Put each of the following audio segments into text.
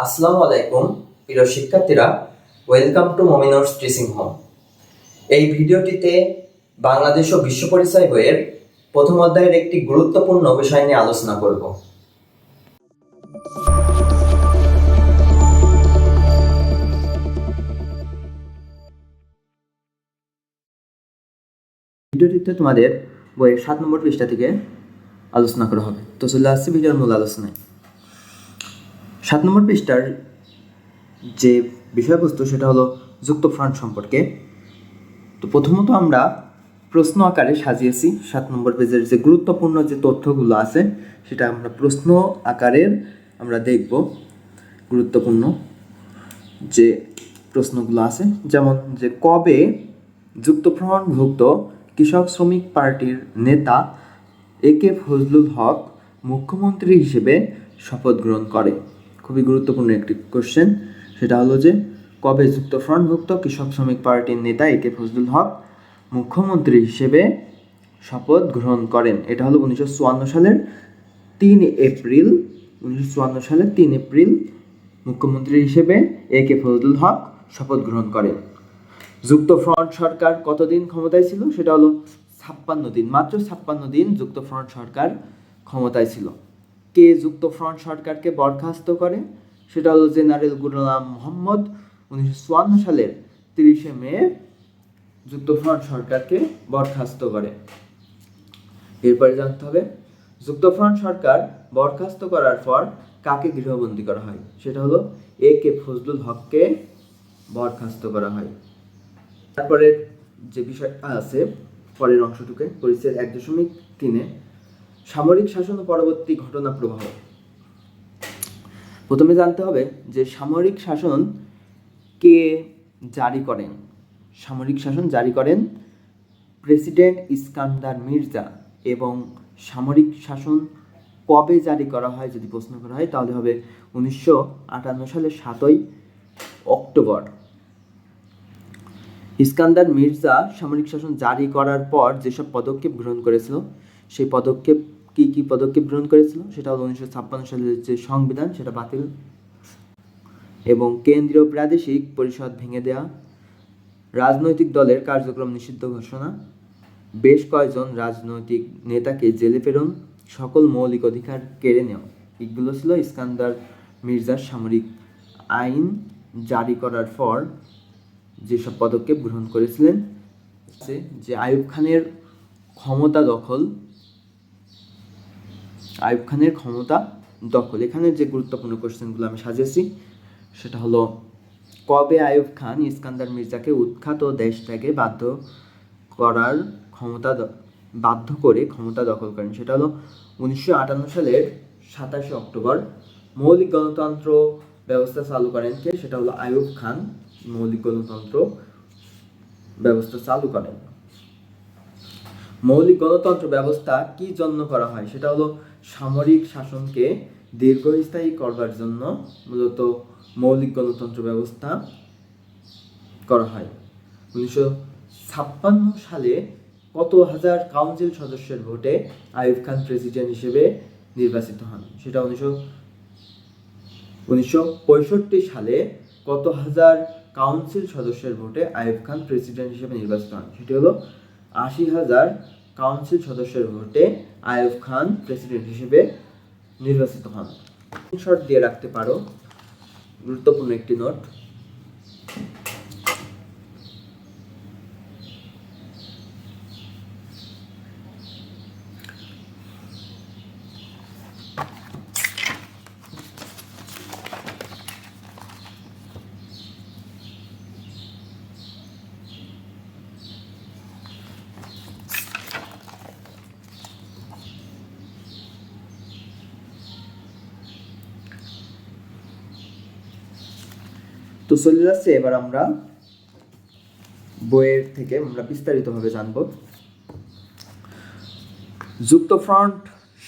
আসসালামু আলাইকুম প্রিয় শিক্ষার্থীরা, ওয়েলকাম টু মমিনুরস টিচিং হোম। এই ভিডিওটিতে বাংলাদেশ ও বিশ্ব পরিচয় বইয়ের প্রথম অধ্যায়ের একটি গুরুত্বপূর্ণ বিষয় নিয়ে আলোচনা করব। ভিডিওটিতে তোমাদের বইয়ের 7 নম্বর পৃষ্ঠা থেকে আলোচনা করা হবে। তো চলে আসছে ভিডিওর মূল আলোচনায়। 7 নম্বর পৃষ্ঠার যে বিষয়বস্তু সেটা হলো যুক্তফ্রন্ট সম্পর্কে। তো প্রথমত আমরা প্রশ্ন আকারে সাজিয়েছি 7 নম্বর পেজের যে গুরুত্বপূর্ণ যে তথ্যগুলো আছে সেটা আমরা প্রশ্ন আকারের আমরা দেখব। গুরুত্বপূর্ণ যে প্রশ্নগুলো আছে, যেমন যে কবে যুক্তফ্রন্টভুক্ত কৃষক শ্রমিক পার্টির নেতা একে ফজলুল হক মুখ্যমন্ত্রী হিসেবে শপথ গ্রহণ করে। খুবই গুরুত্বপূর্ণ একটি কোশ্চেন। সেটা হলো যে কবে যুক্তফ্রন্টভুক্ত কৃষক শ্রমিক পার্টির নেতা একে ফজলুল হক মুখ্যমন্ত্রী হিসেবে শপথ গ্রহণ করেন। এটা হলো 1954 সালের 3 এপ্রিল। 1954 সালের 3 এপ্রিল মুখ্যমন্ত্রী হিসেবে একে ফজলুল হক শপথ গ্রহণ করেন। যুক্তফ্রন্ট সরকার কতদিন ক্ষমতায় ছিল? সেটা হলো 56 দিন। মাত্র 56 দিন যুক্তফ্রন্ট সরকার ক্ষমতায় ছিল। কে যুক্তফ্রন্ট সরকারকে বরখাস্ত করে? সেটা হলো জেনারেল গোলাম মোহাম্মদ। 1954 সালের 30 মে যুক্তফ্রন্ট সরকারকে বরখাস্ত করে। এরপরে জানতে হবে যুক্তফ্রন্ট সরকার বরখাস্ত করার পর কাকে গৃহবন্দী করা হয়? সেটা হলো একে ফজলুল হককে বরখাস্ত করা হয়। তারপরে যে বিষয়টা আছে পরের অংশটুকে পরিচ্ছেদ 1.3 সামরিক শাসন ও পরবর্তী ঘটনা প্রবাহ। প্রথমে জানতে হবে যে সামরিক শাসন কে জারি করেন? সামরিক শাসন জারি করেন প্রেসিডেন্ট ইস্কান্দার মির্জা। এবং সামরিক শাসন কবে জারি করা হয় যদি প্রশ্ন করা হয় তাহলে হবে 1958 সালের 7 অক্টোবর। ইস্কান্দার মির্জা সামরিক শাসন জারি করার পর যেসব পদক্ষেপ গ্রহণ করেছিল, সেই পদক্ষেপ কি পদক্ষেপ গ্রহণ করেছিল? সেটা হলো 1956 সালের যে সংবিধান সেটা বাতিল এবং কেন্দ্রীয় প্রাদেশিক পরিষদ ভেঙে দেওয়া, রাজনৈতিক দলের কার্যক্রম নিষিদ্ধ ঘোষণা, বেশ কয়েকজন রাজনৈতিক নেতাকে জেলে প্রেরণ, সকল মৌলিক অধিকার কেড়ে নেওয়া। এগুলো ছিল ইস্কান্দার মির্জার সামরিক আইন জারি করার পর যেসব পদক্ষেপ গ্রহণ করেছিলেন। যে আইয়ুব খানের ক্ষমতা দখল, এখানে যে গুরুত্বপূর্ণ কোশ্চেনগুলো আমি সাজিয়েছি সেটা হলো কবে আইয়ুব খান ইস্কান্দার মির্জাকে উৎখাত দেশ ত্যাগে বাধ্য করে ক্ষমতা দখল করেন? সেটা হলো 1958 সালের 27 অক্টোবর। মৌলিক গণতন্ত্র ব্যবস্থা চালু করেন কে? সেটা হলো আইয়ুব খান মৌলিক গণতন্ত্র ব্যবস্থা চালু করেন। মৌলিক গণতন্ত্র ব্যবস্থা কি জন্য করা হয়? সেটা হলো সামরিক শাসনকে দীর্ঘস্থায়ী করবার জন্য মূলত মৌলিক গণতন্ত্র ব্যবস্থা করা হয়। 1956 সালে কত হাজার কাউন্সিল সদস্যের ভোটে আইয়ুব খান প্রেসিডেন্ট হিসেবে নির্বাচিত হন? সেটা 1965 সালে কত হাজার কাউন্সিল সদস্যের ভোটে আইয়ুব খান প্রেসিডেন্ট হিসেবে নির্বাচিত হন? সেটি হলো 80,000 কাউন্সিল সদস্যের ভোটে আইয়ুব খান প্রেসিডেন্ট হিসেবে নির্বাচিত হন। শর্ট দিয়ে রাখতে পারো, গুরুত্বপূর্ণ একটি নোট। তো চলে যাচ্ছে এবার আমরা বইয়ের থেকে আমরা বিস্তারিতভাবে জানব। যুক্তফ্রন্ট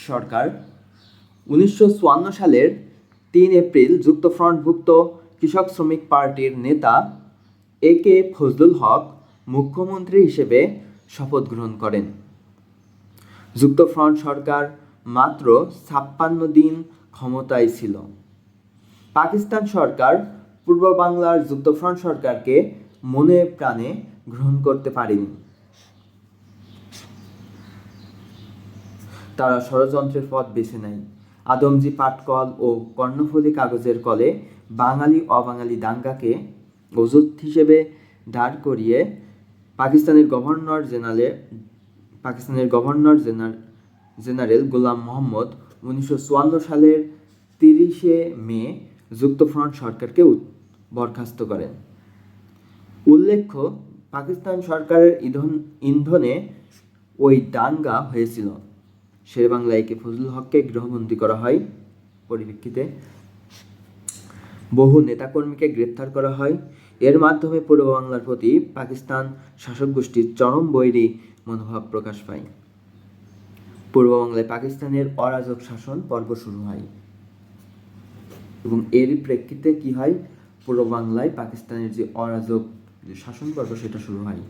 সরকার 1954 সালের 3 এপ্রিল যুক্তফ্রন্টভুক্ত কৃষক শ্রমিক পার্টির নেতা একে ফজলুল হক মুখ্যমন্ত্রী হিসেবে শপথ গ্রহণ করেন। যুক্তফ্রন্ট সরকার মাত্র 56 দিন ক্ষমতায় ছিল। পাকিস্তান সরকার পূর্ব বাংলার যুক্তফ্রন্ট সরকারকে মনে প্রাণে গ্রহণ করতে পারেনি। তারা ষড়যন্ত্রের পথ বেছে নেয়। আদমজী পাটকল ও কর্ণফুলী কাগজের কলে বাঙালি অবাঙালি দাঙ্গাকে অজুহাত হিসেবে দাঁড় করিয়ে পাকিস্তানের গভর্নর জেনারেল গোলাম মোহাম্মদ 1954 সালের 30 মে যুক্তফ্রন্ট সরকারকে বরখাস্ত করেন। উল্লেখ্য, পাকিস্তান সরকারের ইন্ধনে ওই দাঙ্গা হয়েছিল। শেরেবাংলা একে ফজলুল হককে গৃহবন্দী করা হয়। পরিপ্রেক্ষিতে বহু নেতাকর্মীকে গ্রেপ্তার করা হয়। এর মাধ্যমে পূর্ব বাংলার প্রতি পাকিস্তান শাসক গোষ্ঠীর চরম বৈরী মনোভাব প্রকাশ পায়। পূর্ব বাংলায় পাকিস্তানের অরাজক শাসন পর্ব শুরু হয় এবং এরই প্রেক্ষিতে কি হয়, পূর্ব বাংলায় পাকিস্তানের যে অরাজক যে শাসন পর্ব সেটা শুরু হয়।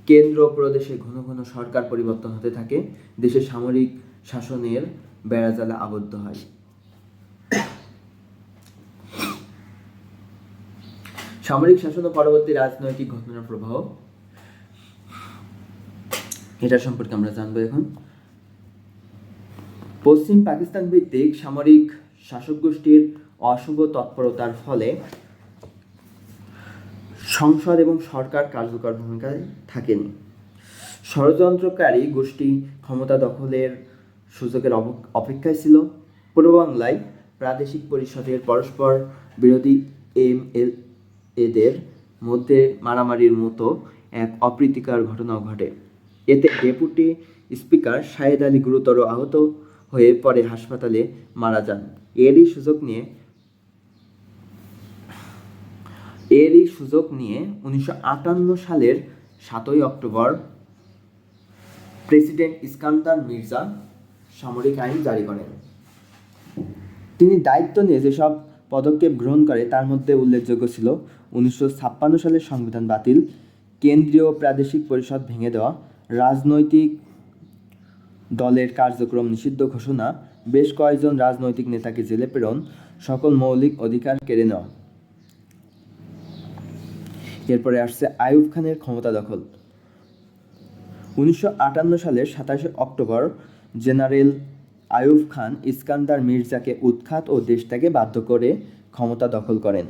কেন্দ্র প্রদেশে ঘন ঘন সরকার পরিবর্তন হতে থাকে। দেশে সামরিক শাসনের বেড়াজালে আবদ্ধ হয়। সামরিক শাসন ও পরবর্তী রাজনৈতিক ঘটনার প্রবাহ, এটা সম্পর্কে আমরা জানবো এখন। পশ্চিম পাকিস্তান ভিত্তিক সামরিক শাসক গোষ্ঠীর অশুভ তৎপরতার ফলে সংসদ এবং সরকার কার্যকর ভূমিকায় থাকেনি। ষড়যন্ত্রকারী গোষ্ঠী ক্ষমতা দখলের সুযোগের অপেক্ষায় ছিল। পূর্ব বাংলায় প্রাদেশিক পরিষদের পরস্পর বিরোধী এমএলএদের মধ্যে মারামারির মতো এক অপ্রীতিকর ঘটনাও ঘটে। এতে ডেপুটি স্পিকার শাহেদ আলী গুরুতর আহত হয়ে পরে হাসপাতালে মারা যান। এরই সুযোগ নিয়ে 1958 সালের 7 অক্টোবর প্রেসিডেন্ট ইস্কান্দার মির্জা সামরিক আইন জারি করেন। তিনি দায়িত্ব নিয়ে যেসব পদক্ষেপ গ্রহণ করে তার মধ্যে উল্লেখযোগ্য ছিল 1956 সালের সংবিধান বাতিল, কেন্দ্রীয় প্রাদেশিক পরিষদ ভেঙে দেওয়া, রাজনৈতিক দলের কার্যক্রম নিষিদ্ধ ঘোষণা, বেশ কয়েকজন রাজনৈতিক নেতাকে জেলে প্রেরণ, সকল মৌলিক অধিকার কেড়ে নেওয়া। এরপরে আসছে আইয়ুব খানের ক্ষমতা দখল। 1958 সালের 27 অক্টোবর জেনারেল আইয়ুব খান ইস্কান্দার মির্জাকে উৎখাত ও দেশ ত্যাগে বাধ্য করে ক্ষমতা দখল করেন।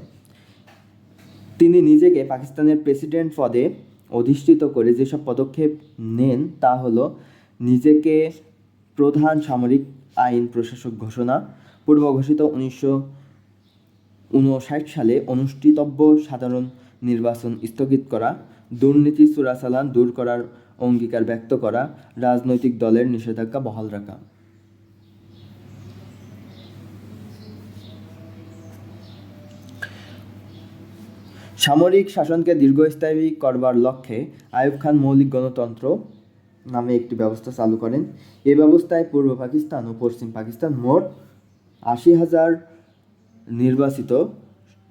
তিনি নিজেকে পাকিস্তানের প্রেসিডেন্ট পদে অধিষ্ঠিত করে যেসব পদক্ষেপ নেন তা হলো নিজেকে প্রধান সামরিক আইন প্রশাসক ঘোষণা, পূর্ব ঘোষিত 1959 সালে অনুষ্ঠিতব্য সাধারণ নির্বাচন স্থগিত করা, দুর্নীতি চোরাচালান দূর করার অঙ্গীকার ব্যক্ত করা, রাজনৈতিক দলের নিষেধাজ্ঞা বহাল রাখা। সামরিক শাসনকে দীর্ঘস্থায়ী করবার লক্ষ্যে আইয়ুব খান মৌলিক গণতন্ত্র নামে একটি ব্যবস্থা চালু করেন। এ ব্যবস্থায় পূর্ব পাকিস্তান ও পশ্চিম পাকিস্তান মোট 80,000 নির্বাচিত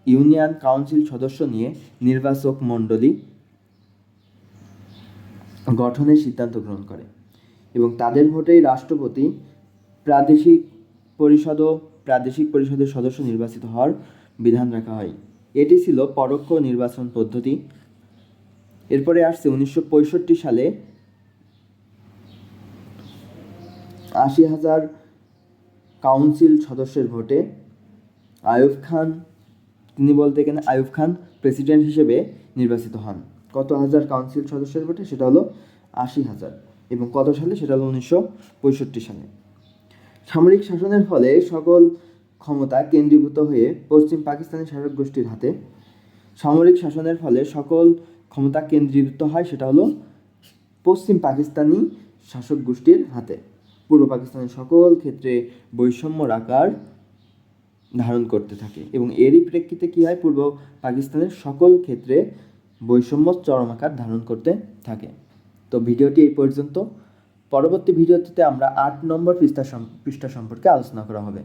ইউনিয়ন কাউন্সিল সদস্য নিয়ে নির্বাচক মণ্ডলী গঠনের সিদ্ধান্ত গ্রহণ করে এবং তাদের ভোটেই রাষ্ট্রপতি, প্রাদেশিক পরিষদের সদস্য নির্বাচিত হওয়ার বিধান রাখা হয়। এটি ছিল পরোক্ষ নির্বাচন পদ্ধতি। এরপরে আসছে 1965 সালে 80,000 কাউন্সিল সদস্যের ভোটে আইয়ুব খান প্রেসিডেন্ট হিসেবে নির্বাচিত হন। কত হাজার কাউন্সিল সদস্যের ভোটে? সেটা হলো 80,000। এবং কত সালে? সেটা হলো 1965 সালে। সামরিক শাসনের ফলে সকল ক্ষমতা কেন্দ্রীভূত হয়ে পশ্চিম পাকিস্তানি শাসক গোষ্ঠীর হাতে। সামরিক শাসনের ফলে সকল ক্ষমতা কেন্দ্রীভূত হয়, সেটা হলো পশ্চিম পাকিস্তানি শাসক গোষ্ঠীর হাতে। পূর্ব পাকিস্তানের সকল ক্ষেত্রে বৈষম্য আকার ধারণ করতে থাকে এবং এরই প্রেক্ষিতে কী হয়, পূর্ব পাকিস্তানের সকল ক্ষেত্রে বৈষম্য চরম আকার ধারণ করতে থাকে। তো ভিডিওটি এই পর্যন্ত। পরবর্তী ভিডিওটিতে আমরা 8 নম্বর পৃষ্ঠা সম্পর্কে আলোচনা করা হবে।